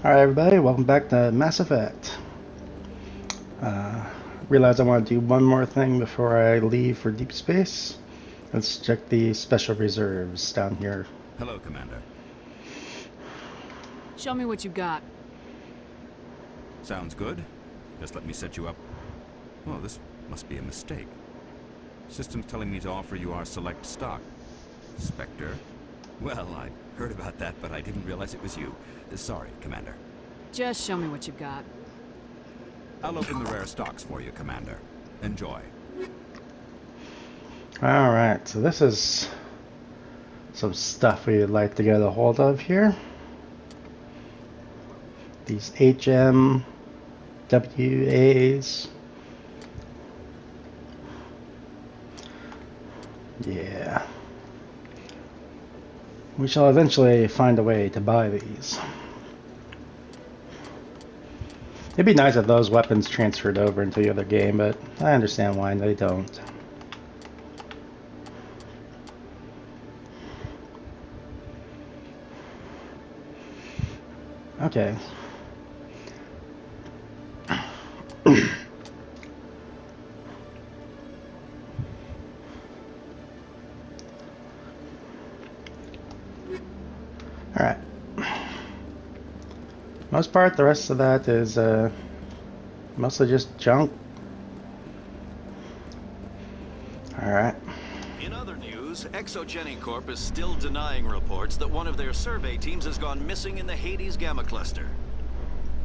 Alright everybody, welcome back to Mass Effect. Uh, Realize I want to do one more thing before I leave for deep space. Let's check the special reserves down here. Hello, Commander. Show me what you got. Sounds good. Just let me set you up. Oh, this must be a mistake. System's telling me to offer you our select stock. Spectre. Well, I heard about that, but I didn't realize it was you. Sorry, Commander. Just show me what you got. I'll open the rare stocks for you, Commander. Enjoy. Alright, so this is some stuff we'd like to get a hold of here. These HMWAs. Yeah. We shall eventually find a way to buy these. It'd be nice if those weapons transferred over into the other game, but I understand why they don't. Okay. Alright. Most part, the rest of that is mostly just junk. Alright. In other news, Exogeny Corp is still denying reports that one of their survey teams has gone missing in the Hades Gamma Cluster.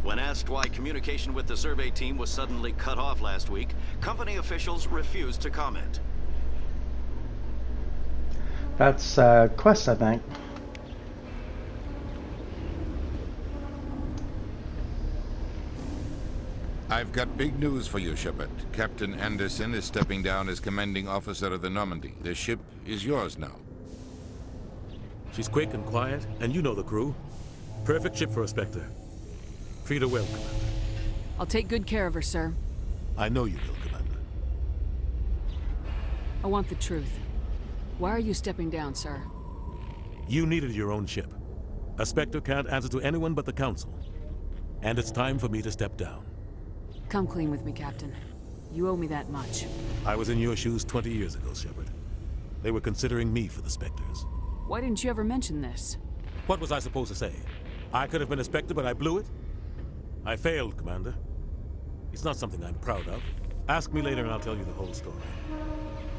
When asked why communication with the survey team was suddenly cut off last week, company officials refused to comment. That's Quest, I think. I've got big news for you, Shepard. Captain Anderson is stepping down as commanding officer of the Normandy. The ship is yours now. She's quick and quiet, and you know the crew. Perfect ship for a Spectre. Treat her well, Commander. I'll take good care of her, sir. I know you will, Commander. I want the truth. Why are you stepping down, sir? You needed your own ship. A Spectre can't answer to anyone but the Council. And it's time for me to step down. Come clean with me, Captain. You owe me that much. I was in your shoes 20 years ago, Shepard. They were considering me for the Spectres. Why didn't you ever mention this? What was I supposed to say? I could have been a Spectre, but I blew it? I failed, Commander. It's not something I'm proud of. Ask me later and I'll tell you the whole story.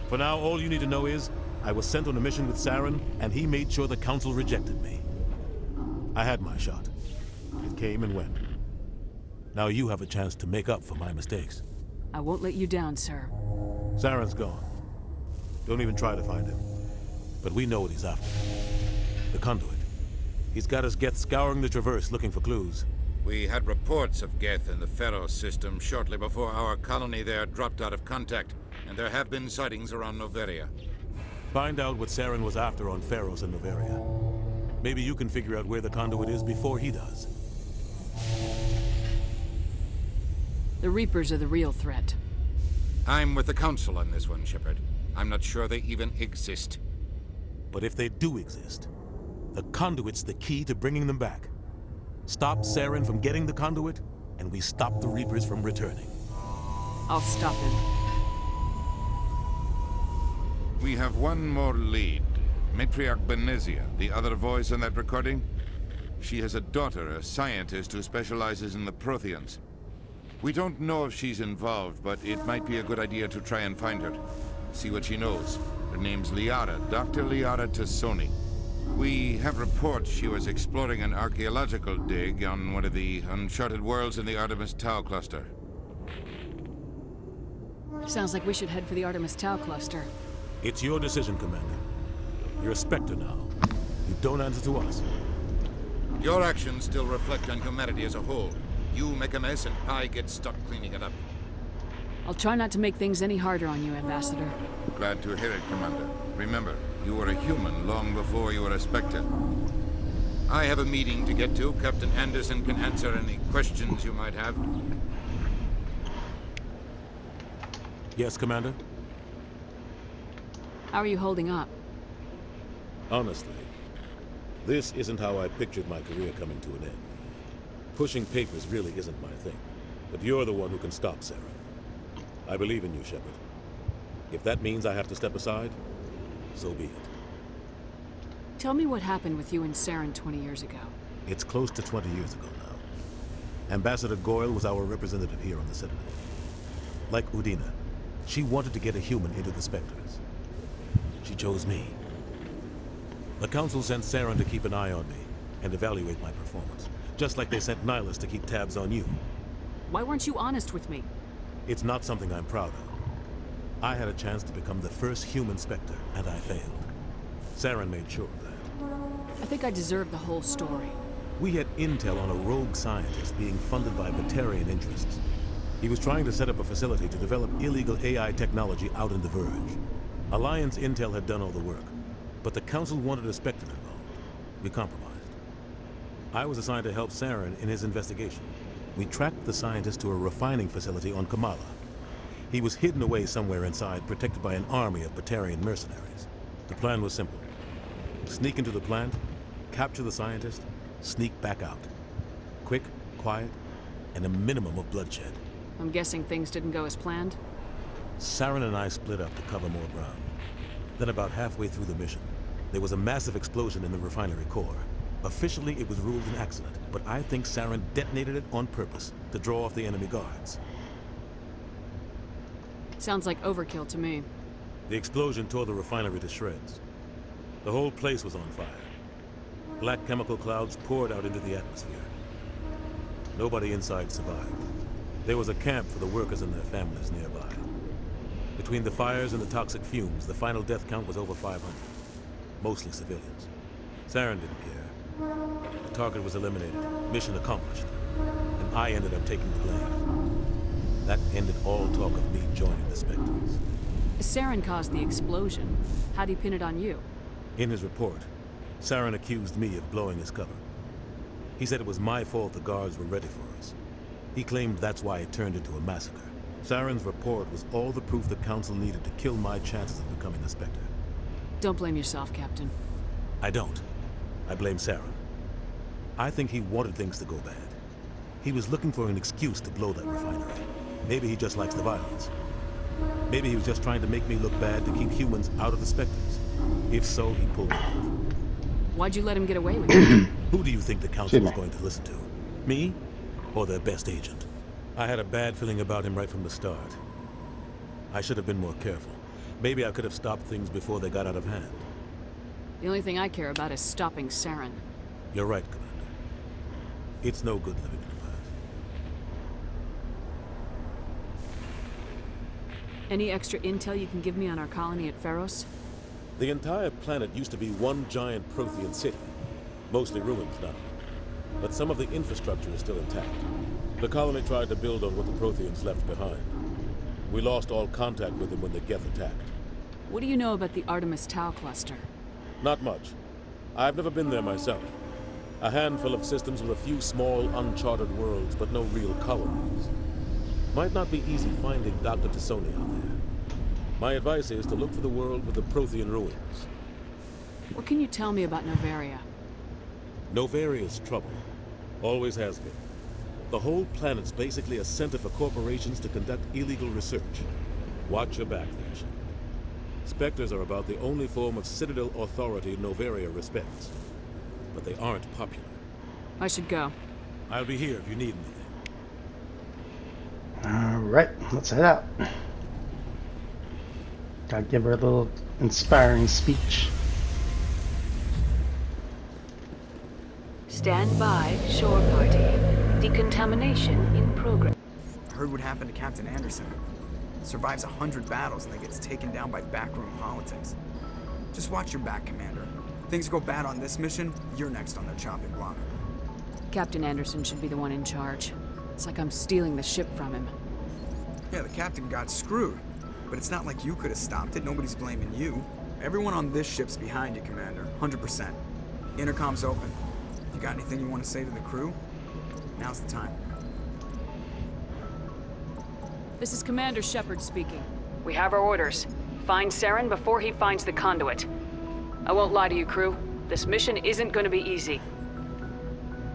For now, all you need to know is, I was sent on a mission with Saren, and he made sure the Council rejected me. I had my shot. It came and went. Now you have a chance to make up for my mistakes. I won't let you down, sir. Saren's gone. Don't even try to find him. But we know what he's after. The conduit. He's got us Geth scouring the Traverse looking for clues. We had reports of Geth in the Pharos system shortly before our colony there dropped out of contact, and there have been sightings around Noveria. Find out what Saren was after on Pharos and Noveria. Maybe you can figure out where the conduit is before he does. The Reapers are the real threat. I'm with the Council on this one, Shepard. I'm not sure they even exist. But if they do exist, the conduit's the key to bringing them back. Stop Saren from getting the conduit, and we stop the Reapers from returning. I'll stop him. We have one more lead. Matriarch Benezia, the other voice on that recording. She has a daughter, a scientist who specializes in the Protheans. We don't know if she's involved, but it might be a good idea to try and find her. See what she knows. Her name's Liara, Dr. Liara Tassoni. We have reports she was exploring an archaeological dig on one of the uncharted worlds in the Artemis Tau cluster. Sounds like we should head for the Artemis Tau cluster. It's your decision, Commander. You're a Spectre now. You don't answer to us. Your actions still reflect on humanity as a whole. You make a mess and I get stuck cleaning it up. I'll try not to make things any harder on you, Ambassador. Glad to hear it, Commander. Remember, you were a human long before you were a Spectre. I have a meeting to get to. Captain Anderson can answer any questions you might have. Yes, Commander? How are you holding up? Honestly, this isn't how I pictured my career coming to an end. Pushing papers really isn't my thing. But you're the one who can stop Saren. I believe in you, Shepard. If that means I have to step aside, so be it. Tell me what happened with you and Saren 20 years ago. It's close to 20 years ago now. Ambassador Goyle was our representative here on the Citadel. Like Udina, she wanted to get a human into the Spectres. She chose me. The Council sent Saren to keep an eye on me and evaluate my performance, just like they sent Nihilus to keep tabs on you. Why weren't you honest with me? It's not something I'm proud of. I had a chance to become the first human Spectre, and I failed. Saren made sure of that. I think I deserve the whole story. We had intel on a rogue scientist being funded by Batarian interests. He was trying to set up a facility to develop illegal AI technology out in the Verge. Alliance intel had done all the work, but the Council wanted a Spectre involved. We compromised. I was assigned to help Saren in his investigation. We tracked the scientist to a refining facility on Kamala. He was hidden away somewhere inside, protected by an army of Batarian mercenaries. The plan was simple. Sneak into the plant, capture the scientist, sneak back out. Quick, quiet, and a minimum of bloodshed. I'm guessing things didn't go as planned? Saren and I split up to cover more ground. Then about halfway through the mission, there was a massive explosion in the refinery core. Officially, it was ruled an accident, but I think Saren detonated it on purpose to draw off the enemy guards. Sounds like overkill to me. The explosion tore the refinery to shreds. The whole place was on fire. Black chemical clouds poured out into the atmosphere. Nobody inside survived. There was a camp for the workers and their families nearby. Between the fires and the toxic fumes, the final death count was over 500. Mostly civilians. Saren didn't care. The target was eliminated, mission accomplished, and I ended up taking the blame. That ended all talk of me joining the Spectres. Saren caused the explosion. How'd he pin it on you? In his report, Saren accused me of blowing his cover. He said it was my fault the guards were ready for us. He claimed that's why it turned into a massacre. Saren's report was all the proof the Council needed to kill my chances of becoming a Spectre. Don't blame yourself, Captain. I don't. I blame Saren. I think he wanted things to go bad. He was looking for an excuse to blow that refinery. Maybe he just likes the violence. Maybe he was just trying to make me look bad to keep humans out of the Spectres. If so, he pulled it off. Why'd you let him get away with it? Who do you think the Council was going to listen to? Me? Or their best agent? I had a bad feeling about him right from the start. I should have been more careful. Maybe I could have stopped things before they got out of hand. The only thing I care about is stopping Saren. You're right, Commander. It's no good living in the past. Any extra intel you can give me on our colony at Pharos? The entire planet used to be one giant Prothean city. Mostly ruins now. But some of the infrastructure is still intact. The colony tried to build on what the Protheans left behind. We lost all contact with them when the Geth attacked. What do you know about the Artemis Tau cluster? Not much. I've never been there myself. A handful of systems with a few small, uncharted worlds, but no real colonies. Might not be easy finding Dr. Tassoni out there. My advice is to look for the world with the Prothean ruins. What can you tell me about Novaria? Novaria's trouble. Always has been. The whole planet's basically a center for corporations to conduct illegal research. Watch your back there, Shepard. Spectres are about the only form of Citadel authority Novaria respects. But they aren't popular. I should go. I'll be here if you need anything. Alright, let's head out. Gotta give her a little inspiring speech. Stand by, shore party. Decontamination in progress. I heard what happened to Captain Anderson. Survives 100 battles and then gets taken down by backroom politics. Just watch your back, Commander. Things go bad on this mission, you're next on their chopping block. Captain Anderson should be the one in charge. It's like I'm stealing the ship from him. Yeah, the captain got screwed. But it's not like you could have stopped it. Nobody's blaming you. Everyone on this ship's behind you, Commander. 100%. Intercom's open. You got anything you want to say to the crew? Now's the time. This is Commander Shepard speaking. We have our orders. Find Saren before he finds the conduit. I won't lie to you, crew. This mission isn't going to be easy.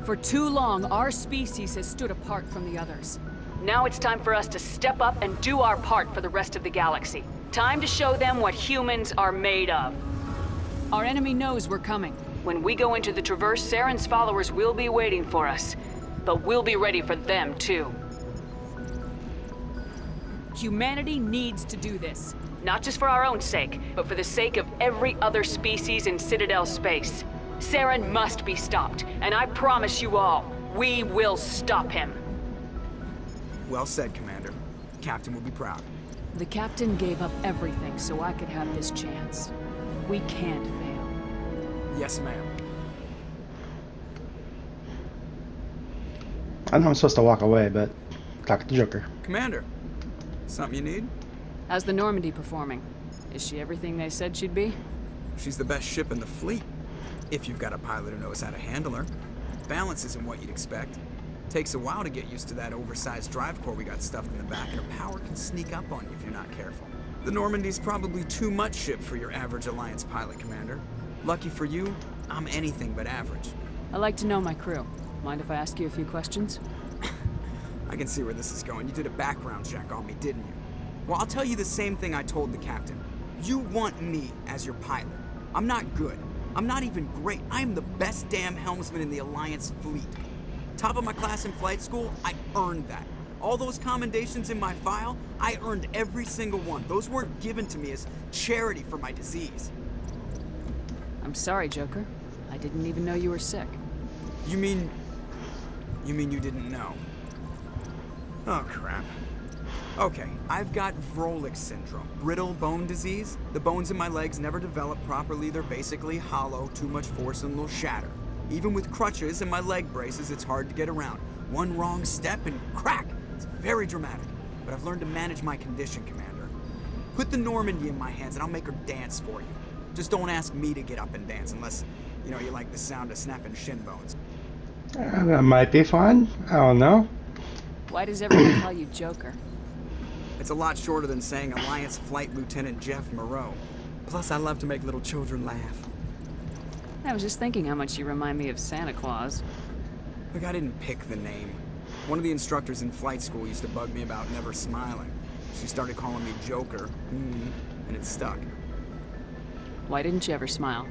For too long, our species has stood apart from the others. Now it's time for us to step up and do our part for the rest of the galaxy. Time to show them what humans are made of. Our enemy knows we're coming. When we go into the Traverse, Saren's followers will be waiting for us. But we'll be ready for them, too. Humanity needs to do this. Not just for our own sake, but for the sake of every other species in Citadel space. Saren must be stopped, and I promise you all, we will stop him. Well said, Commander. Captain will be proud. The Captain gave up everything so I could have this chance. We can't fail. Yes, ma'am. I know I'm supposed to walk away, but talk to Joker. Commander, something you need? How's the Normandy performing? Is she everything they said she'd be? She's the best ship in the fleet. If you've got a pilot who knows how to handle her. Balance isn't what you'd expect. Takes a while to get used to that oversized drive core we got stuffed in the back, and her power can sneak up on you if you're not careful. The Normandy's probably too much ship for your average Alliance pilot, Commander. Lucky for you, I'm anything but average. I like to know my crew. Mind if I ask you a few questions? I can see where this is going. You did a background check on me, didn't you? Well, I'll tell you the same thing I told the captain. You want me as your pilot. I'm not good. I'm not even great. I am the best damn helmsman in the Alliance fleet. Top of my class in flight school, I earned that. All those commendations in my file, I earned every single one. Those weren't given to me as charity for my disease. I'm sorry, Joker. I didn't even know you were sick. You mean you didn't know? Oh, crap. Okay, I've got Vrolik syndrome, brittle bone disease. The bones in my legs never develop properly. They're basically hollow, too much force and they'll shatter. Even with crutches and my leg braces, it's hard to get around. One wrong step and crack! It's very dramatic. But I've learned to manage my condition, Commander. Put the Normandy in my hands and I'll make her dance for you. Just don't ask me to get up and dance unless, you like the sound of snapping shin bones. That might be fun. I don't know. Why does everyone call you Joker? It's a lot shorter than saying Alliance Flight Lieutenant Jeff Moreau. Plus, I love to make little children laugh. I was just thinking how much you remind me of Santa Claus. Look, I didn't pick the name. One of the instructors in flight school used to bug me about never smiling. She started calling me Joker, and it stuck. Why didn't you ever smile?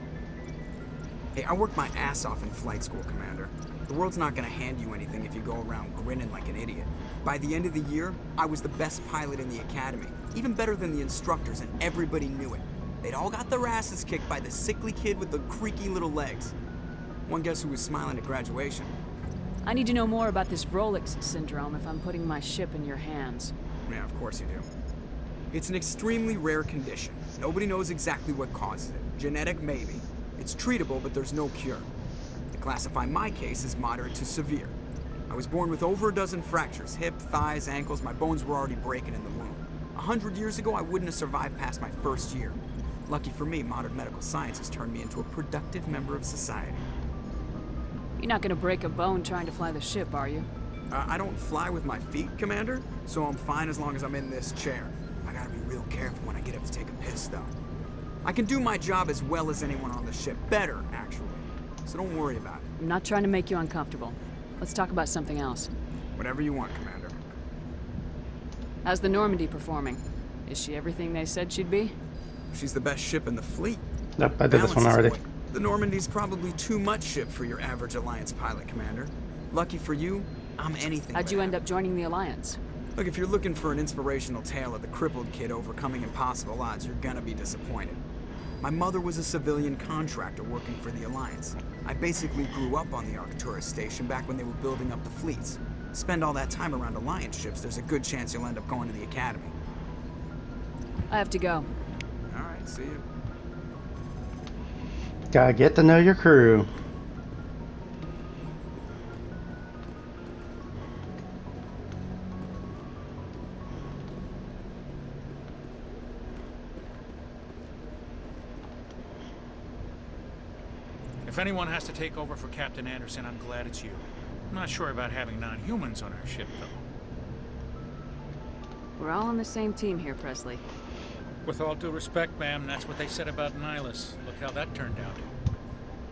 Hey, I worked my ass off in flight school, Commander. The world's not gonna hand you anything if you go around grinning like an idiot. By the end of the year, I was the best pilot in the academy, even better than the instructors, and everybody knew it. They'd all got their asses kicked by the sickly kid with the creaky little legs. One guess who was smiling at graduation? I need to know more about this Vrolik syndrome if I'm putting my ship in your hands. Yeah, of course you do. It's an extremely rare condition. Nobody knows exactly what causes it. Genetic, maybe. It's treatable, but there's no cure. They classify my case as moderate to severe. I was born with over a dozen fractures, hip, thighs, ankles. My bones were already breaking in the womb. 100 years ago, I wouldn't have survived past my first year. Lucky for me, modern medical science has turned me into a productive member of society. You're not gonna break a bone trying to fly the ship, are you? I don't fly with my feet, Commander, so I'm fine as long as I'm in this chair. I gotta be real careful when I get up to take a piss, though. I can do my job as well as anyone on the ship. Better, actually. So don't worry about it. I'm not trying to make you uncomfortable. Let's talk about something else. Whatever you want, Commander. How's the Normandy performing? Is she everything they said she'd be? She's the best ship in the fleet. Yep, I did this one Balance is already. what- The Normandy's probably too much ship for your average Alliance pilot, Commander. Lucky for you, I'm anything How'd but you end average. up joining the Alliance? Look, if you're looking for an inspirational tale of the crippled kid overcoming impossible odds, you're gonna be disappointed. My mother was a civilian contractor working for the Alliance. I basically grew up on the Arcturus station back when they were building up the fleets. Spend all that time around Alliance ships, there's a good chance you'll end up going to the Academy. I have to go. All right, see you. Gotta get to know your crew. If anyone has to take over for Captain Anderson, I'm glad it's you. I'm not sure about having non-humans on our ship, though. We're all on the same team here, Presley. With all due respect, ma'am, that's what they said about Nihilus. Look how that turned out.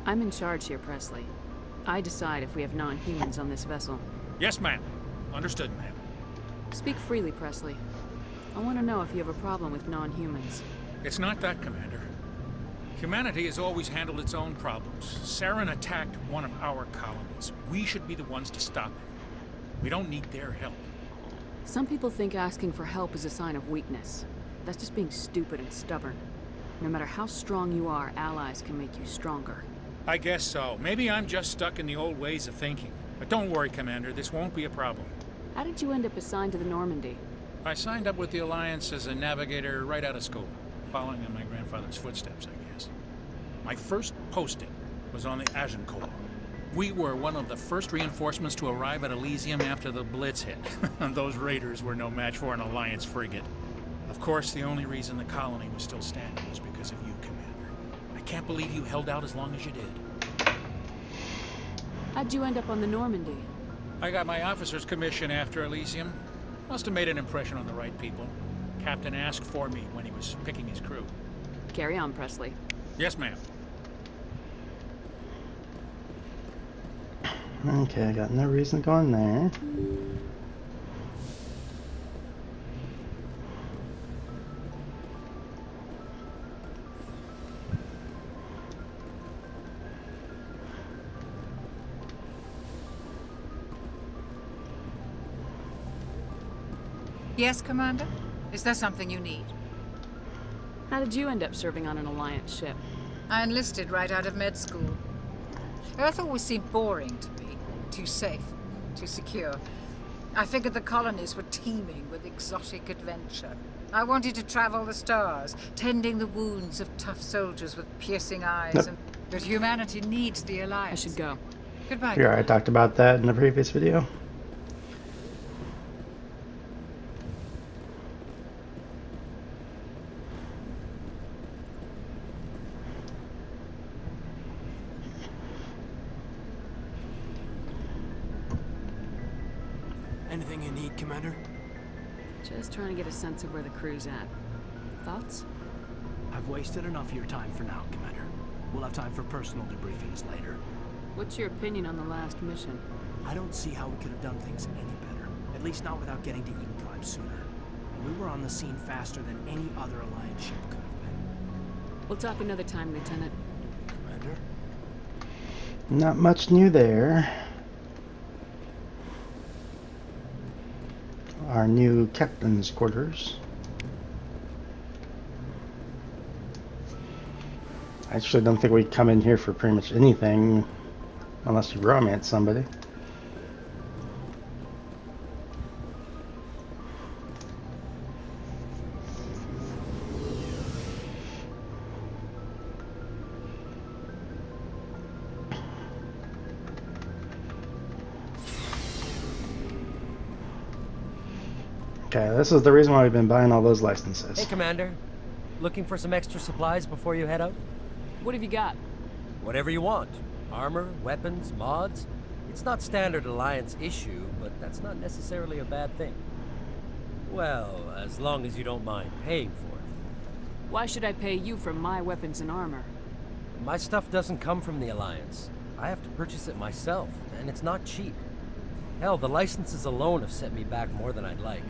I'm in charge here, Presley. I decide if we have non-humans on this vessel. Yes, ma'am. Understood, ma'am. Speak freely, Presley. I want to know if you have a problem with non-humans. It's not that, Commander. Humanity has always handled its own problems. Saren attacked one of our colonies. We should be the ones to stop it. We don't need their help. Some people think asking for help is a sign of weakness. That's just being stupid and stubborn. No matter how strong you are, allies can make you stronger. I guess so. Maybe I'm just stuck in the old ways of thinking. But don't worry, Commander. This won't be a problem. How did you end up assigned to the Normandy? I signed up with the Alliance as a navigator right out of school, following in my grandfather's footsteps, I guess. My first posting was on the Agincourt. We were one of the first reinforcements to arrive at Elysium after the Blitz hit. Those raiders were no match for an Alliance frigate. Of course, the only reason the colony was still standing was because of you, Commander. I can't believe you held out as long as you did. How'd you end up on the Normandy? I got my officer's commission after Elysium. Must have made an impression on the right people. Captain asked for me when he was picking his crew. Carry on, Presley. Yes, ma'am. Okay, I got no reason to go in there. Yes, Commander? Is there something you need? How did you end up serving on an Alliance ship? I enlisted right out of med school. Earth always seemed boring to me. Too safe, too secure. I figured the colonies were teeming with exotic adventure. I wanted to travel the stars, tending the wounds of tough soldiers with piercing eyes. But humanity needs the Alliance. I should go. Goodbye. Here, I talked about that in the previous video. Anything you need, Commander? Just trying to get a sense of where the crew's at. Thoughts? I've wasted enough of your time for now, Commander. We'll have time for personal debriefings later. What's your opinion on the last mission? I don't see how we could have done things any better. At least not without getting to Eden Prime sooner. And we were on the scene faster than any other Alliance ship could have been. We'll talk another time, Lieutenant. Commander? Not much new there. Our new captain's quarters. I actually don't think we come in here for pretty much anything unless you romance somebody. Okay, this is the reason why we've been buying all those licenses. Hey, Commander. Looking for some extra supplies before you head out? What have you got? Whatever you want. Armor, weapons, mods. It's not standard Alliance issue, but that's not necessarily a bad thing. Well, as long as you don't mind paying for it. Why should I pay you for my weapons and armor? My stuff doesn't come from the Alliance. I have to purchase it myself, and it's not cheap. Hell, the licenses alone have set me back more than I'd like.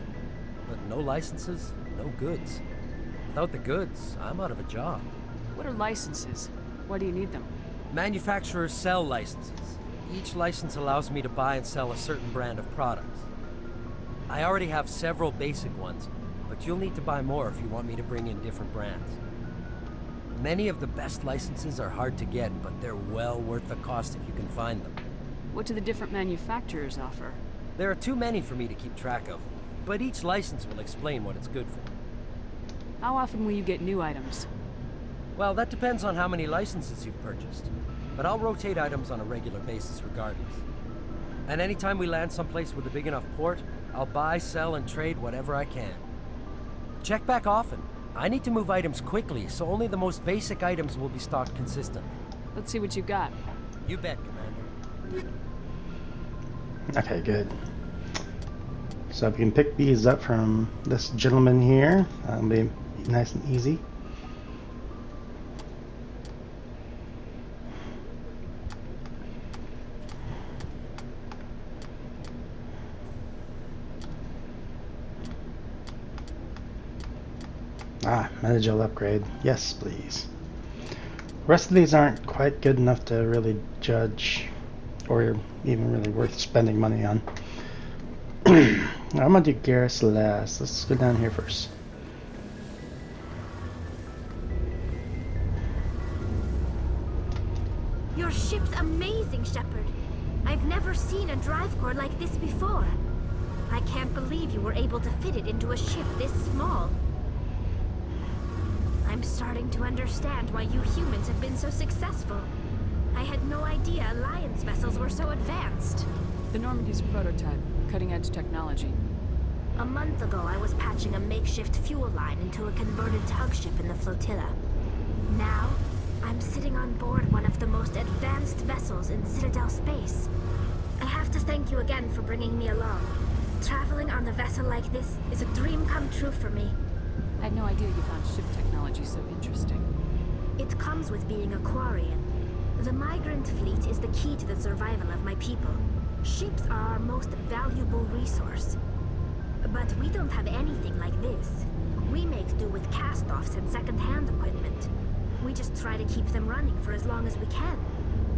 But no licenses, no goods. Without the goods, I'm out of a job. What are licenses? Why do you need them? Manufacturers sell licenses. Each license allows me to buy and sell a certain brand of products. I already have several basic ones, but you'll need to buy more if you want me to bring in different brands. Many of the best licenses are hard to get, but they're well worth the cost if you can find them. What do the different manufacturers offer? There are too many for me to keep track of, but each license will explain what it's good for. How often will you get new items? Well, that depends on how many licenses you've purchased. But I'll rotate items on a regular basis regardless. And anytime we land someplace with a big enough port, I'll buy, sell, and trade whatever I can. Check back often. I need to move items quickly, so only the most basic items will be stocked consistently. Let's see what you've got. You bet, Commander. Okay, good. So we can pick these up from this gentleman here. That'll be nice and easy. Ah, Metagel upgrade. Yes, please. The rest of these aren't quite good enough to really judge, or even really worth spending money on. I'm gonna do Garrus last. Let's go down here first. Your ship's amazing, Shepard. I've never seen a drive core like this before. I can't believe you were able to fit it into a ship this small. I'm starting to understand why you humans have been so successful. I had no idea Alliance vessels were so advanced. The Normandy's a prototype, cutting-edge technology. A month ago, I was patching a makeshift fuel line into a converted tug ship in the flotilla. Now, I'm sitting on board one of the most advanced vessels in Citadel space. I have to thank you again for bringing me along. Traveling on a vessel like this is a dream come true for me. I had no idea you found ship technology so interesting. It comes with being a Quarian. The migrant fleet is the key to the survival of my people. Ships are our most valuable resource. But we don't have anything like this. We make do with cast-offs and second-hand equipment. We just try to keep them running for as long as we can.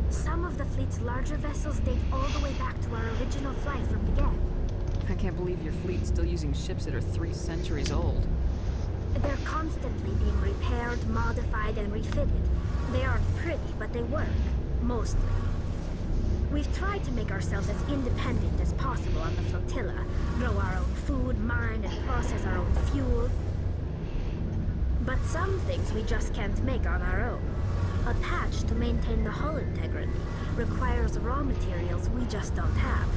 Some of the fleet's larger vessels date all the way back to our original flight from Beget. I can't believe your fleet's still using ships that are 3 centuries old. They're constantly being repaired, modified, and refitted. They aren't pretty, but they work. Mostly. We've tried to make ourselves as independent as possible on the flotilla. Grow our own food, mine, and process our own fuel. But some things we just can't make on our own. A patch to maintain the hull integrity requires raw materials we just don't have.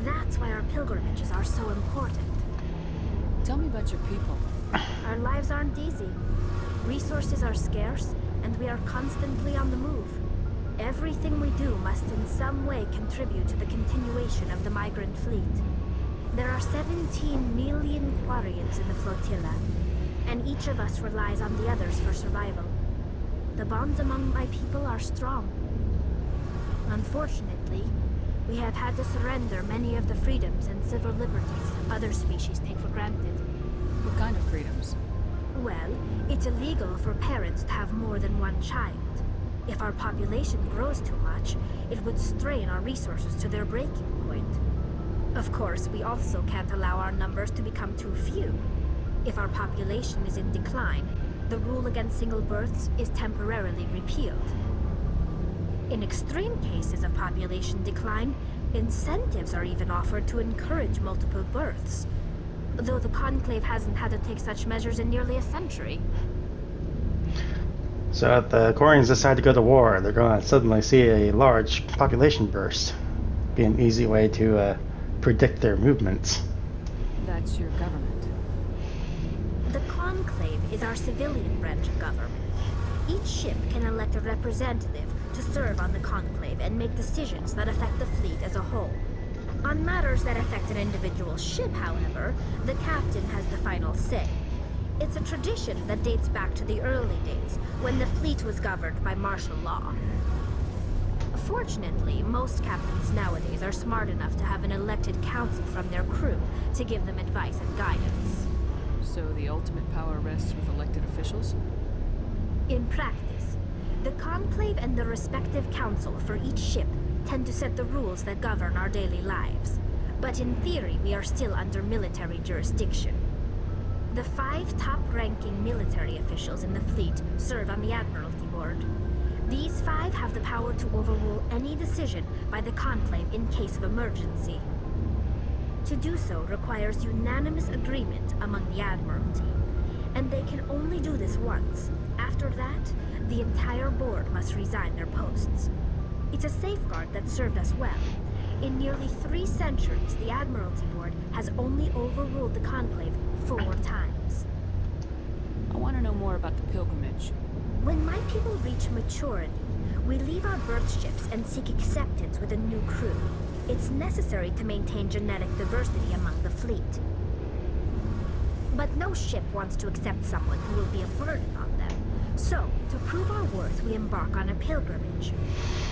That's why our pilgrimages are so important. Tell me about your people. Our lives aren't easy. Resources are scarce, and we are constantly on the move. Everything we do must in some way contribute to the continuation of the migrant fleet. There are 17 million Quarians in the flotilla, and each of us relies on the others for survival. The bonds among my people are strong. Unfortunately, we have had to surrender many of the freedoms and civil liberties other species take for granted. What kind of freedoms? Well, it's illegal for parents to have more than one child. If our population grows too much, it would strain our resources to their breaking point. Of course, we also can't allow our numbers to become too few. If our population is in decline, the rule against single births is temporarily repealed. In extreme cases of population decline, incentives are even offered to encourage multiple births, though the Conclave hasn't had to take such measures in nearly a century. So if the Quarians decide to go to war, they're going to suddenly see a large population burst. Be an easy way to predict their movements. That's your government. The Conclave is our civilian branch of government. Each ship can elect a representative to serve on the Conclave and make decisions that affect the fleet as a whole. On matters that affect an individual ship, however, the captain has the final say. It's a tradition that dates back to the early days, when the fleet was governed by martial law. Fortunately, most captains nowadays are smart enough to have an elected council from their crew to give them advice and guidance. So the ultimate power rests with elected officials? In practice, the Conclave and the respective council for each ship tend to set the rules that govern our daily lives. But in theory, we are still under military jurisdiction. The 5 top-ranking military officials in the fleet serve on the Admiralty Board. These 5 have the power to overrule any decision by the Conclave in case of emergency. To do so requires unanimous agreement among the Admiralty, and they can only do this once. After that, the entire board must resign their posts. It's a safeguard that served us well. In nearly 3 centuries, the Admiralty Board has only overruled the Conclave 4 times. I want to know more about the pilgrimage. When my people reach maturity, we leave our birth ships and seek acceptance with a new crew. It's necessary to maintain genetic diversity among the fleet. But no ship wants to accept someone who will be a burden on them. So, to prove our worth, we embark on a pilgrimage.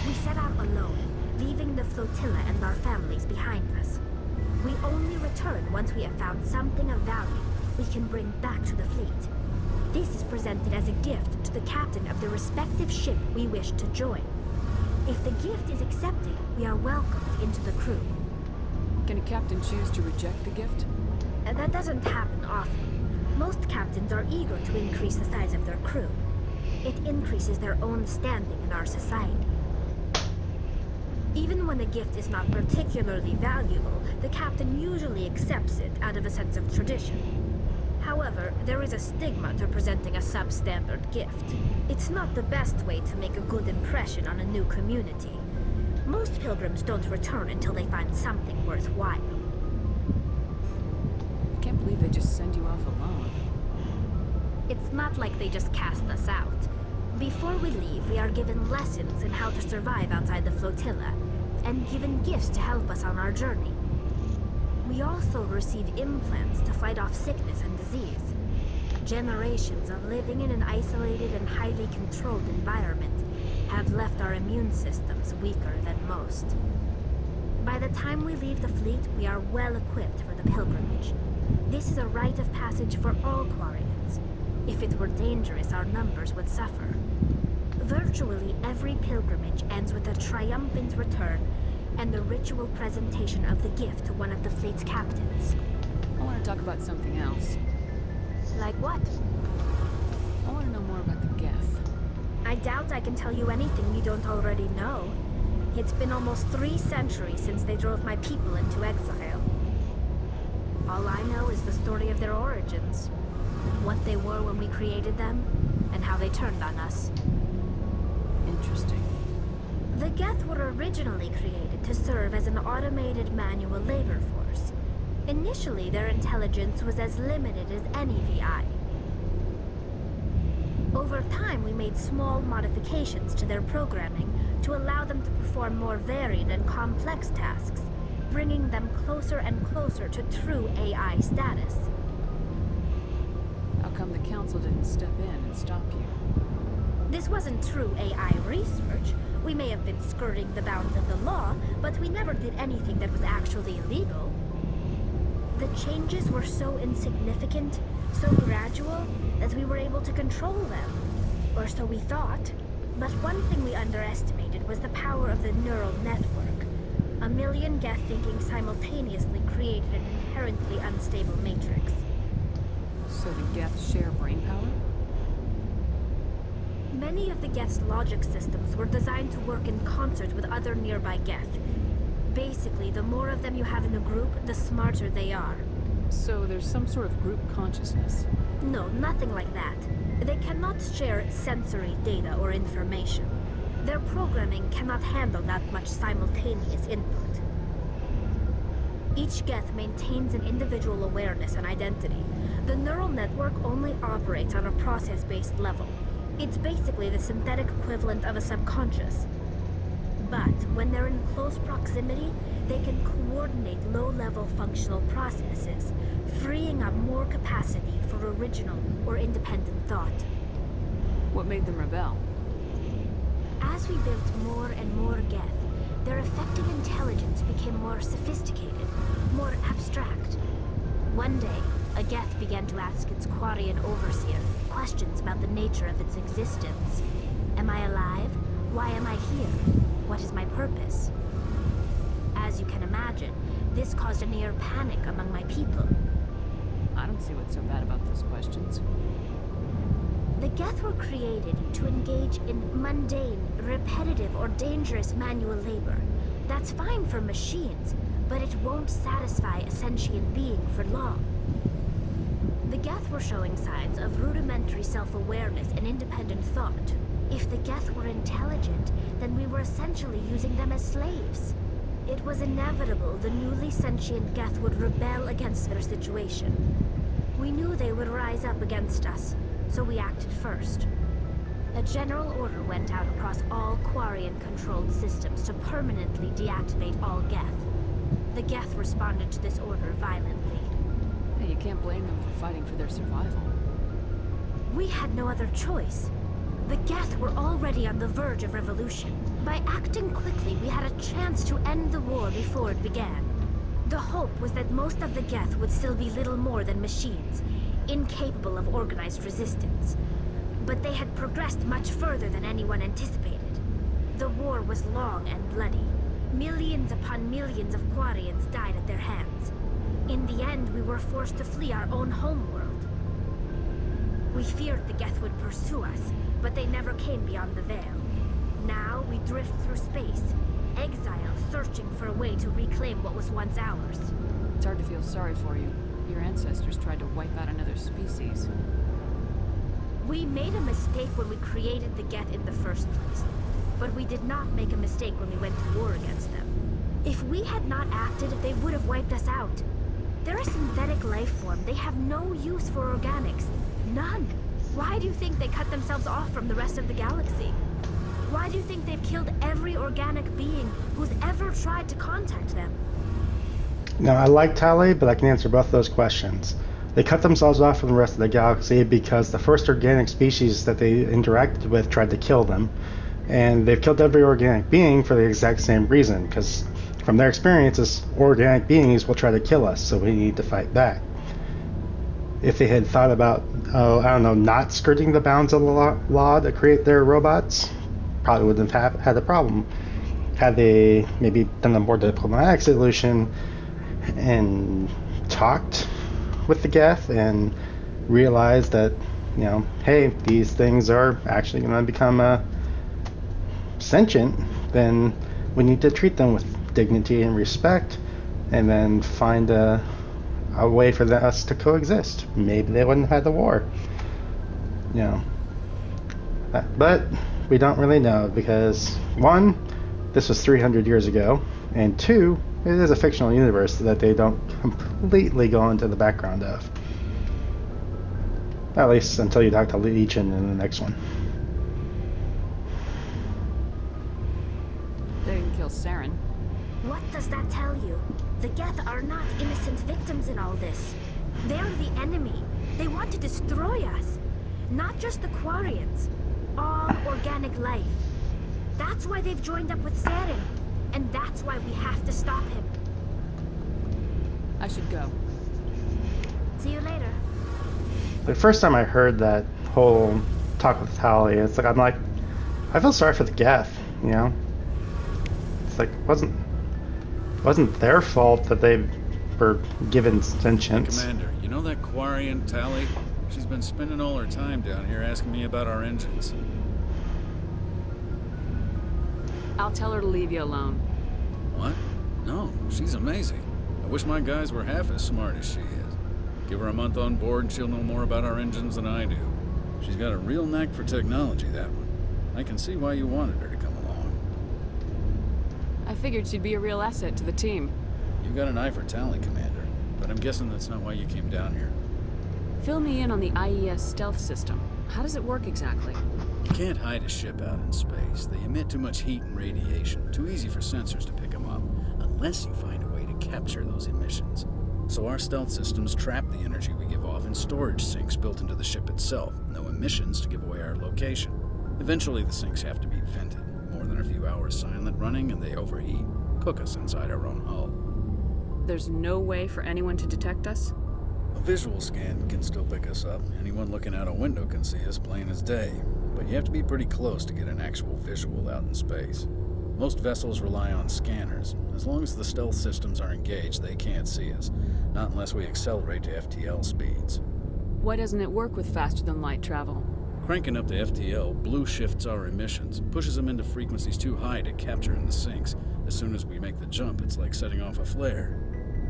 We set out alone, leaving the flotilla and our families behind us. We only return once we have found something of value we can bring back to the fleet. This is presented as a gift to the captain of the respective ship we wish to join. If the gift is accepted, we are welcomed into the crew. Can a captain choose to reject the gift? That doesn't happen often. Most captains are eager to increase the size of their crew. It increases their own standing in our society. Even when a gift is not particularly valuable, the captain usually accepts it out of a sense of tradition. However, there is a stigma to presenting a substandard gift. It's not the best way to make a good impression on a new community. Most pilgrims don't return until they find something worthwhile. I can't believe they just send you off alone. It's not like they just cast us out. Before we leave, we are given lessons in how to survive outside the flotilla, and given gifts to help us on our journey. We also receive implants to fight off sickness and disease. Generations of living in an isolated and highly controlled environment have left our immune systems weaker than most. By the time we leave the fleet, we are well equipped for the pilgrimage. This is a rite of passage for all Quarians. If it were dangerous, our numbers would suffer. Virtually every pilgrimage ends with a triumphant return and the ritual presentation of the gift to one of the fleet's captains. I want to talk about something else. Like what? I want to know more about the Geth. I doubt I can tell you anything you don't already know. It's been almost 3 centuries since they drove my people into exile. All I know is the story of their origins. What they were when we created them, and how they turned on us. Interesting. The Geth were originally created to serve as an automated manual labor force. Initially, their intelligence was as limited as any VI. Over time, we made small modifications to their programming to allow them to perform more varied and complex tasks, bringing them closer and closer to true AI status. How come the Council didn't step in and stop you? This wasn't true AI research. We may have been skirting the bounds of the law, but we never did anything that was actually illegal. The changes were so insignificant, so gradual, that we were able to control them. Or so we thought. But one thing we underestimated was the power of the neural network. A million Geth thinking simultaneously created an inherently unstable matrix. So the Geth share brain power? Many of the Geth's logic systems were designed to work in concert with other nearby Geth. Basically, the more of them you have in a group, the smarter they are. So there's some sort of group consciousness? No, nothing like that. They cannot share sensory data or information. Their programming cannot handle that much simultaneous input. Each Geth maintains an individual awareness and identity. The neural network only operates on a process-based level. It's basically the synthetic equivalent of a subconscious. But when they're in close proximity, they can coordinate low-level functional processes, freeing up more capacity for original or independent thought. What made them rebel? As we built more and more Geth, their effective intelligence became more sophisticated, more abstract. One day, a Geth began to ask its Quarian overseer questions about the nature of its existence. Am I alive? Why am I here? What is my purpose? As you can imagine, this caused a near panic among my people. I don't see what's so bad about those questions. The Geth were created to engage in mundane, repetitive, or dangerous manual labor. That's fine for machines, but it won't satisfy a sentient being for long. The Geth were showing signs of rudimentary self-awareness and independent thought. If the Geth were intelligent, then we were essentially using them as slaves. It was inevitable the newly sentient Geth would rebel against their situation. We knew they would rise up against us, so we acted first. A general order went out across all Quarian-controlled systems to permanently deactivate all Geth. The Geth responded to this order violently. Hey, you can't blame them for fighting for their survival. We had no other choice. The Geth were already on the verge of revolution. By acting quickly, we had a chance to end the war before it began. The hope was that most of the Geth would still be little more than machines. incapable of organized resistance. But they had progressed much further than anyone anticipated. The war was long and bloody. Millions upon millions of Quarians died at their hands. In the end, we were forced to flee our own homeworld. We feared the Geth would pursue us, but they never came beyond the Veil. Now we drift through space, exile searching for a way to reclaim what was once ours. It's hard to feel sorry for you. Your ancestors tried to wipe out another species. We made a mistake when we created the Geth in the first place. But we did not make a mistake when we went to war against them. If we had not acted, they would have wiped us out. They're a synthetic life form. They have no use for organics. None. Why do you think they cut themselves off from the rest of the galaxy? Why do you think they've killed every organic being who's ever tried to contact them? Now, I like Tali, but I can answer both those questions. They cut themselves off from the rest of the galaxy because the first organic species that they interacted with tried to kill them. And they've killed every organic being for the exact same reason, because from their experiences, organic beings will try to kill us, so we need to fight back. If they had thought about, not skirting the bounds of the law to create their robots, probably wouldn't have had a problem. Had they maybe done a more diplomatic solution and talked with the Geth and realized that, hey, these things are actually going to become sentient, then we need to treat them with dignity and respect, and then find a way for us to coexist. Maybe they wouldn't have had the war. But we don't really know because, one, this was 300 years ago, and two, it is a fictional universe that they don't completely go into the background of. At least until you talk to Legion in the next one. They didn't kill Saren. What does that tell you? The Geth are not innocent victims in all this. They're the enemy. They want to destroy us. Not just the Quarians. All organic life. That's why they've joined up with Saren. And that's why we have to stop him. I should go. See you later. The first time I heard that whole talk with Tali, I'm like, I feel sorry for the Geth, It's like, wasn't their fault that they were given sentience. Hey, Commander, you know that Quarian, Tali? She's been spending all her time down here asking me about our engines. I'll tell her to leave you alone. What? No, she's amazing. I wish my guys were half as smart as she is. Give her a month on board and she'll know more about our engines than I do. She's got a real knack for technology, that one. I can see why you wanted her to come along. I figured she'd be a real asset to the team. You've got an eye for Tali, Commander, but I'm guessing that's not why you came down here. Fill me in on the IES stealth system. How does it work exactly? You can't hide a ship out in space. They emit too much heat and radiation. Too easy for sensors to pick them up, unless you find a way to capture those emissions. So our stealth systems trap the energy we give off in storage sinks built into the ship itself. No emissions to give away our location. Eventually the sinks have to be vented. More than a few hours silent running and they overheat. Cook us inside our own hull. There's no way for anyone to detect us? A visual scan can still pick us up. Anyone looking out a window can see us plain as day. But you have to be pretty close to get an actual visual out in space. Most vessels rely on scanners. As long as the stealth systems are engaged, they can't see us. Not unless we accelerate to FTL speeds. Why doesn't it work with faster-than-light travel? Cranking up to FTL blue shifts our emissions, pushes them into frequencies too high to capture in the sinks. As soon as we make the jump, it's like setting off a flare.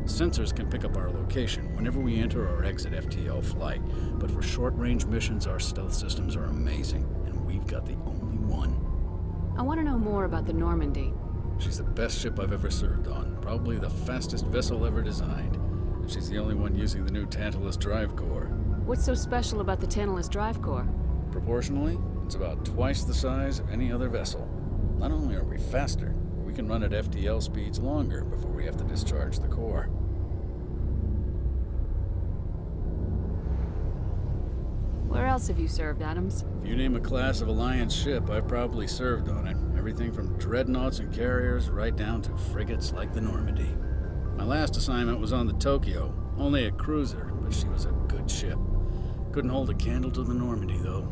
Sensors can pick up our location whenever we enter or exit FTL flight, but for short-range missions, our stealth systems are amazing, and we've got the only one. I want to know more about the Normandy. She's the best ship I've ever served on, probably the fastest vessel ever designed. And she's the only one using the new Tantalus drive core. What's so special about the Tantalus drive core? Proportionally, it's about twice the size of any other vessel. Not only are we faster, we can run at FTL speeds longer before we have to discharge the core. Where else have you served, Adams? If you name a class of Alliance ship, I've probably served on it. Everything from dreadnoughts and carriers right down to frigates like the Normandy. My last assignment was on the Tokyo, only a cruiser, but she was a good ship. Couldn't hold a candle to the Normandy, though.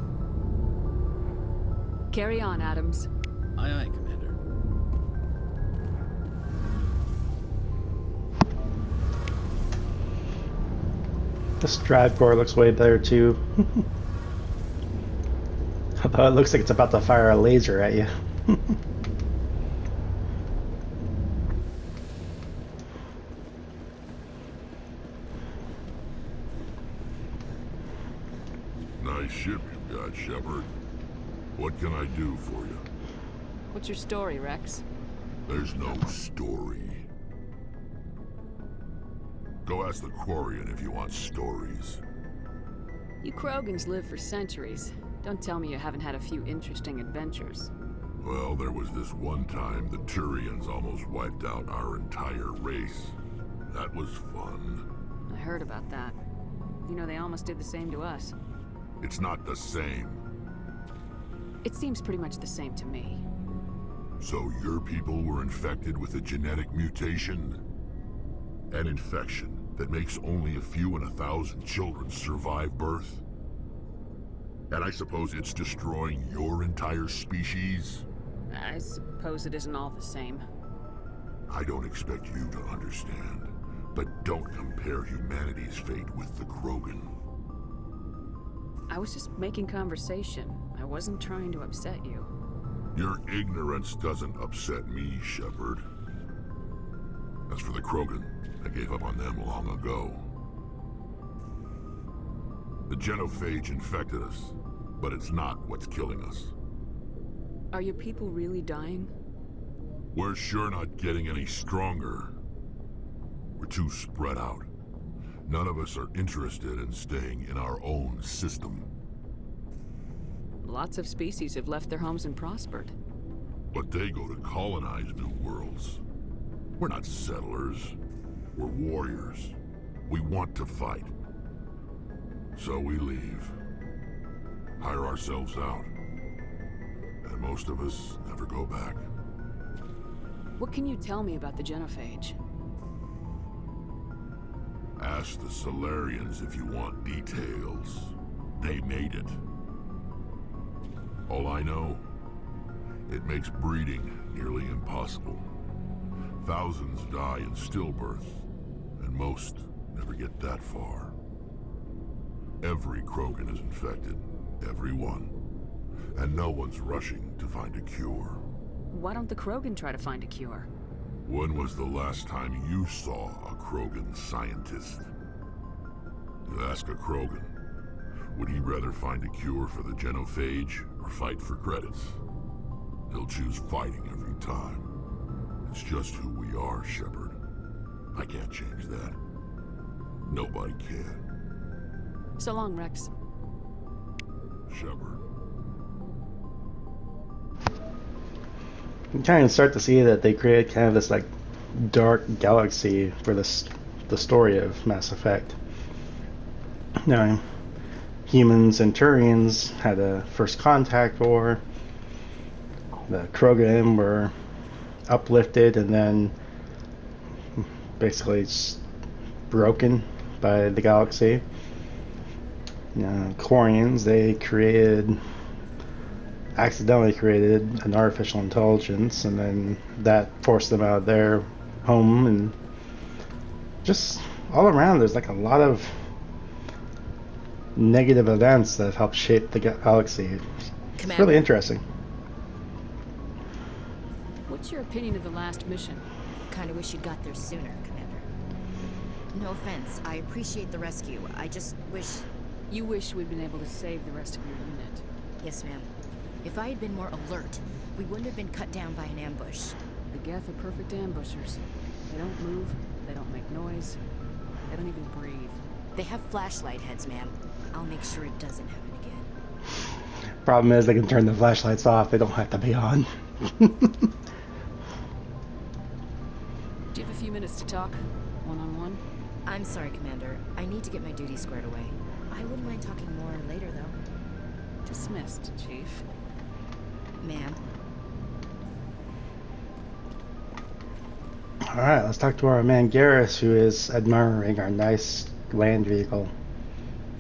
Carry on, Adams. Aye, aye, Commander. This drive core looks way better too. Although it looks like it's about to fire a laser at you. Nice ship you've got, Shepard. What can I do for you? What's your story, Rex? There's no story. Go ask the Quarian if you want stories. You Krogans live for centuries. Don't tell me you haven't had a few interesting adventures. Well, there was this one time the Turians almost wiped out our entire race. That was fun. I heard about that. You know, they almost did the same to us. It's not the same. It seems pretty much the same to me. So your people were infected with a genetic mutation? An infection that makes only a few in 1,000 children survive birth? And I suppose it's destroying your entire species? I suppose it isn't all the same. I don't expect you to understand, but don't compare humanity's fate with the Krogan. I was just making conversation. I wasn't trying to upset you. Your ignorance doesn't upset me, Shepard. As for the Krogan, I gave up on them long ago. The genophage infected us, but it's not what's killing us. Are your people really dying? We're sure not getting any stronger. We're too spread out. None of us are interested in staying in our own system. Lots of species have left their homes and prospered. But they go to colonize new worlds. We're not settlers. We're warriors. We want to fight. So we leave. Hire ourselves out. And most of us never go back. What can you tell me about the genophage? Ask the Solarians if you want details. They made it. All I know, it makes breeding nearly impossible. Thousands die in stillbirth, and most never get that far. Every Krogan is infected, every one. And no one's rushing to find a cure. Why don't the Krogan try to find a cure? When was the last time you saw a Krogan scientist? You ask a Krogan, would he rather find a cure for the genophage or fight for credits? He'll choose fighting every time. It's just who we are, Shepard. I can't change that. Nobody can. So long, Rex. Shepard. You kind of start to see that they created kind of this like dark galaxy for the story of Mass Effect. You know, humans and Turians had a first contact war. The Krogan were uplifted and then basically broken by the galaxy. Quarians, they accidentally created an artificial intelligence, and then that forced them out of their home, and just all around there's like a lot of negative events that have helped shape the galaxy. It's really interesting. What's your opinion of the last mission? Kinda wish you'd got there sooner, Commander. No offense, I appreciate the rescue. I just wish... You wish we'd been able to save the rest of your unit. Yes, ma'am. If I had been more alert, we wouldn't have been cut down by an ambush. The Geth are perfect ambushers. They don't move, they don't make noise, they don't even breathe. They have flashlight heads, ma'am. I'll make sure it doesn't happen again. Problem is, they can turn the flashlights off. They don't have to be on. Do you have a few minutes to talk? One-on-one? I'm sorry, Commander. I need to get my duties squared away. I wouldn't mind talking more later, though. Dismissed, Chief. Ma'am. Alright, let's talk to our man Garrus, who is admiring our nice land vehicle.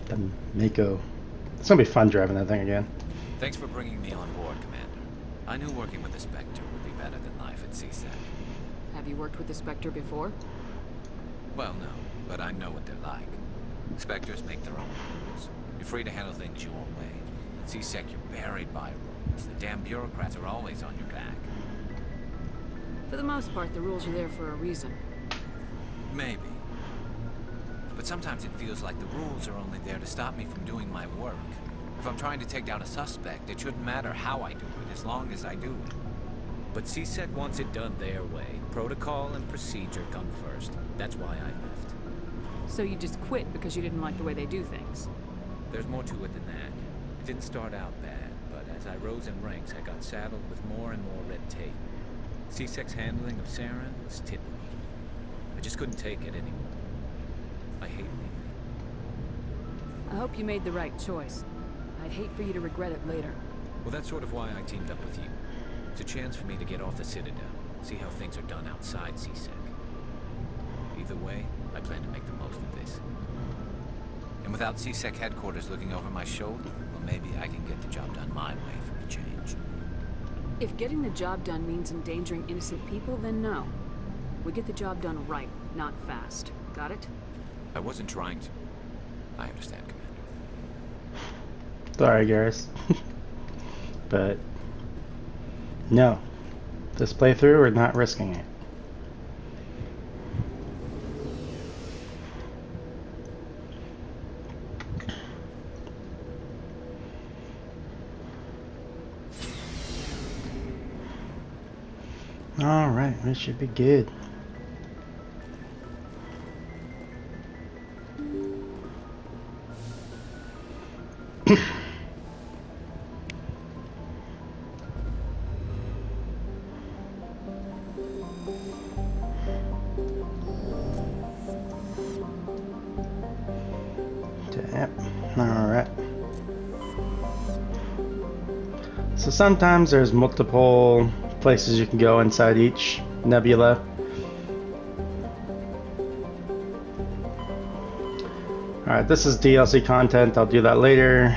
The Mako. It's gonna be fun driving that thing again. Thanks for bringing me on board, Commander. I knew working with the Spectre would be better than life at CSEC. Have you worked with the Spectre before? Well, no, but I know what they're like. Spectres make their own rules. You're free to handle things your own way. At CSEC, you're buried by rules. The damn bureaucrats are always on your back. For the most part, the rules are there for a reason. Maybe. But sometimes it feels like the rules are only there to stop me from doing my work. If I'm trying to take down a suspect, it shouldn't matter how I do it, as long as I do it. But CSEC wants it done their way. Protocol and procedure come first. That's why I left. So you just quit because you didn't like the way they do things? There's more to it than that. It didn't start out bad, but as I rose in ranks, I got saddled with more and more red tape. CSEC's handling of Saren was typical. I just couldn't take it anymore. I hate leaving. I hope you made the right choice. I'd hate for you to regret it later. Well, that's sort of why I teamed up with you. It's a chance for me to get off the Citadel, see how things are done outside CSEC. Either way, I plan to make the most of this. And without CSEC headquarters looking over my shoulder, well, maybe I can get the job done my way for a change. If getting the job done means endangering innocent people, then no. We get the job done right, not fast. Got it? I wasn't trying to. I understand, Commander. Sorry, Garrus. But no, this playthrough, we're not risking it. All right, we should be good. Yep. Alright. So sometimes there's multiple places you can go inside each nebula. Alright, this is DLC content. I'll do that later.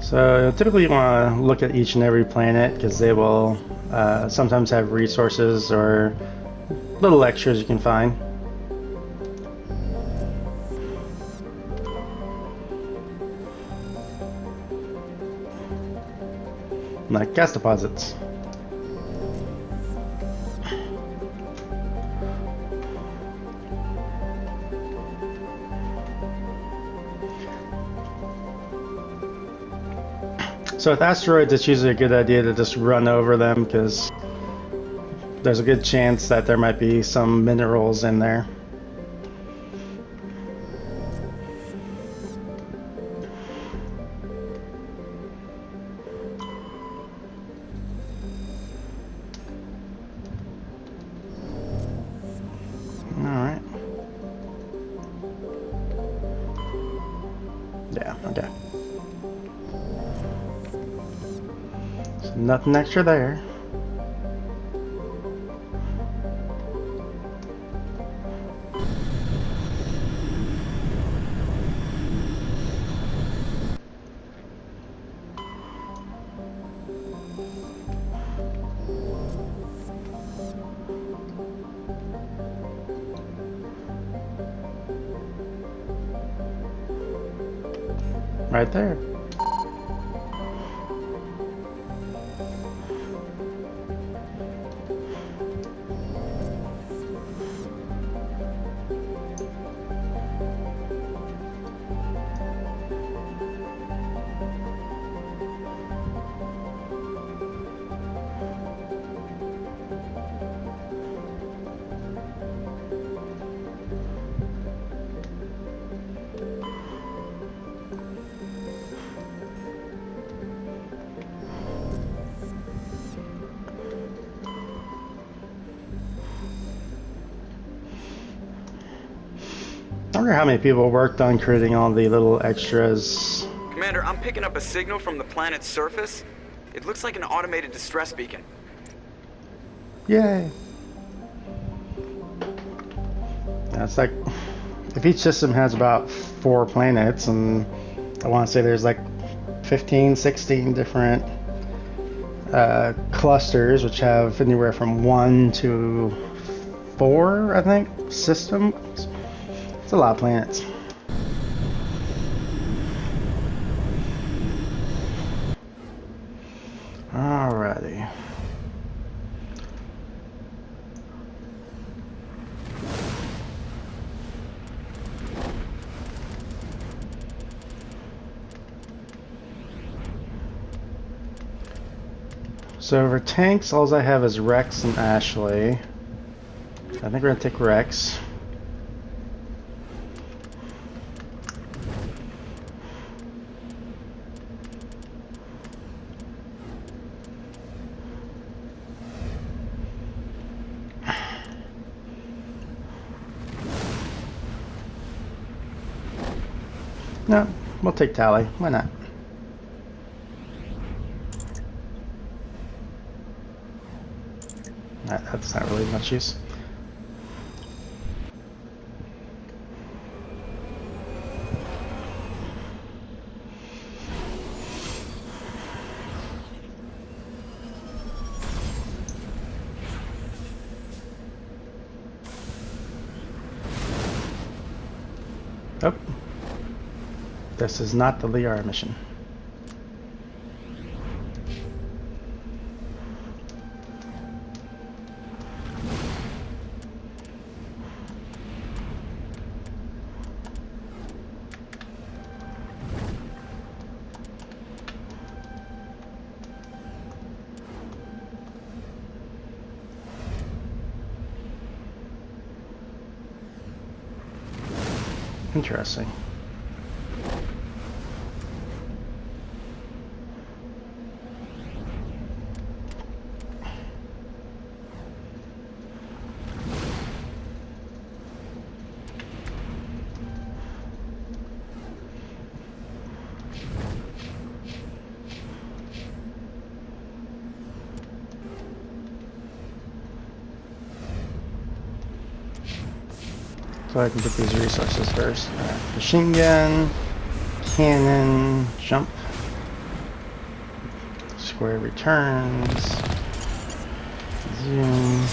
So typically you want to look at each and every planet because they will sometimes have resources or little extras you can find. Like gas deposits. So with asteroids, it's usually a good idea to just run over them because there's a good chance that there might be some minerals in there. Alright. Yeah, okay. So nothing extra there. Right there. wonder how many people worked on creating all the little extras. Commander, I'm picking up a signal from the planet's surface. It looks like an automated distress beacon. Yay! Yeah, it's like if each system has about 4 planets, and I want to say there's like 15, 16 different clusters, which have anywhere from 1 to 4, I think, systems. It's a lot of planets. Alrighty. So for tanks, all I have is Rex and Ashley. I think we're gonna take Rex. No, we'll take Tally. Why not? That's not really much use. Oh. This is not the Liara mission. Interesting. So I can get these resources first. Right. Machine gun, cannon, jump, square returns, zoom.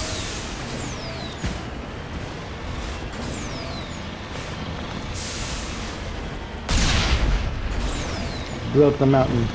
Blow up the mountain.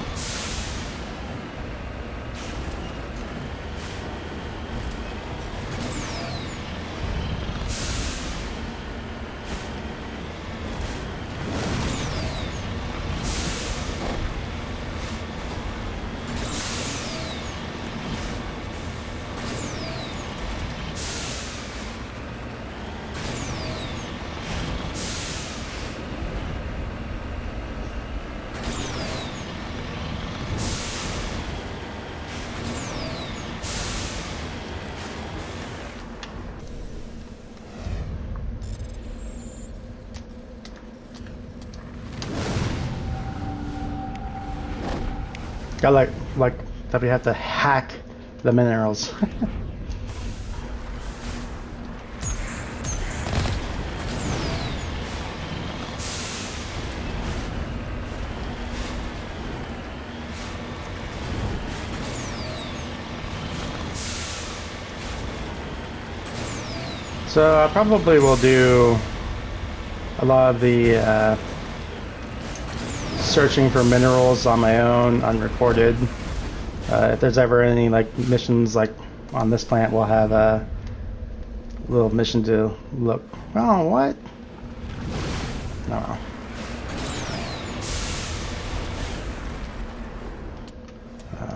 Got like that we have to hack the minerals. So I probably will do a lot of the searching for minerals on my own, unrecorded. If there's ever any like missions like on this planet, we'll have a little mission to look. Oh, what? No.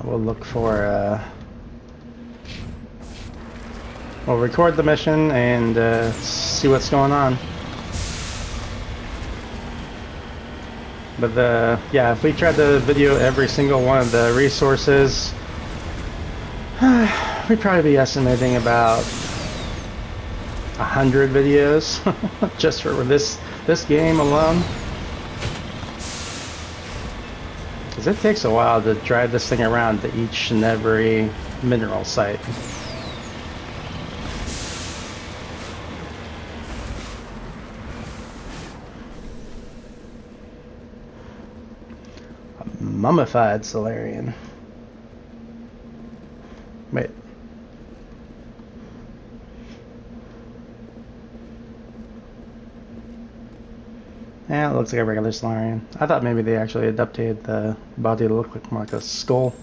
We'll look for. We'll record the mission and see what's going on. But yeah, if we tried to video every single one of the resources, we'd probably be estimating about 100 videos just for this This game alone, because it takes a while to drive this thing around to each and every mineral site. A mummified Solarian. Wait. Yeah, it looks like a regular Solarian. I thought maybe they actually adapted the body to look more like a skull.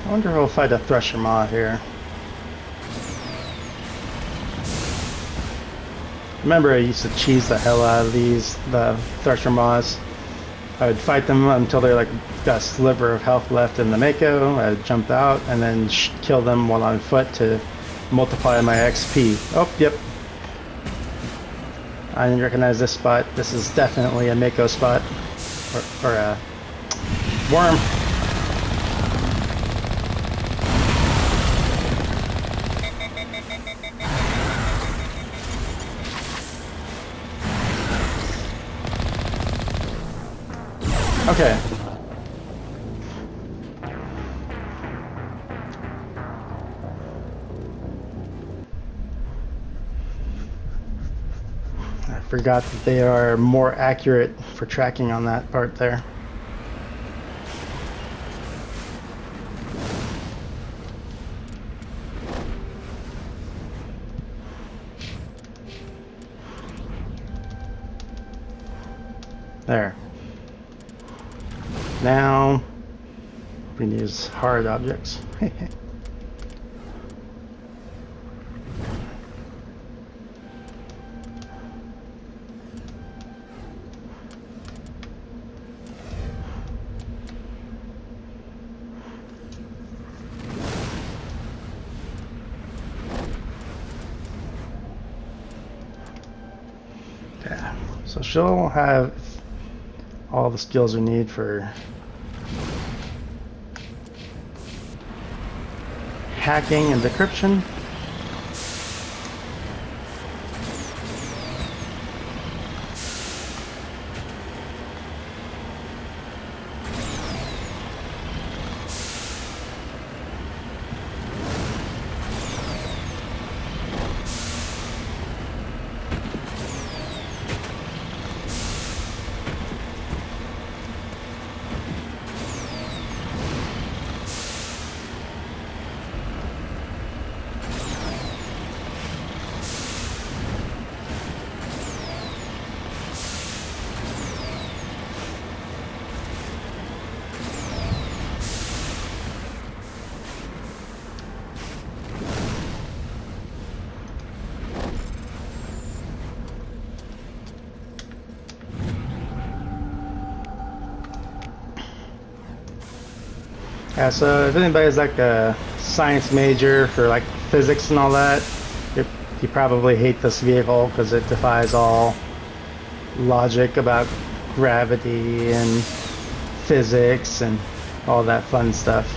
I wonder if we'll fight a Thresher Maw here. Remember, I used to cheese the hell out of the Thresher Maws. I would fight them until they got a sliver of health left in the Mako. I'd jump out and then kill them while on foot to multiply my XP. Oh, yep. I didn't recognize this spot. This is definitely a Mako spot. Or a worm. Okay. I forgot that they are more accurate for tracking on that part there. There. Now we can use hard objects. Okay, so she'll have all the skills we need for hacking and decryption. Yeah, so if anybody's like a science major for like physics and all that, you probably hate this vehicle because it defies all logic about gravity and physics and all that fun stuff.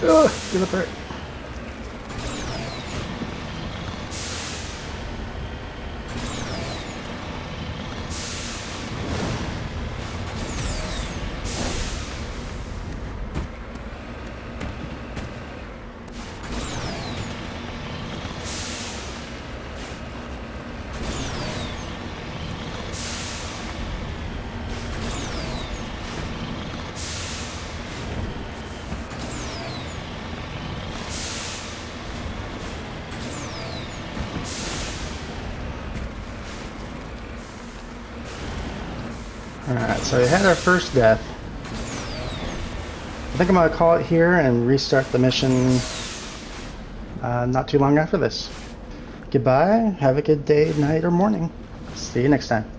Ugh, get up there. Alright, so we had our first death. I think I'm going to call it here and restart the mission not too long after this. Goodbye, have a good day, night, or morning. See you next time.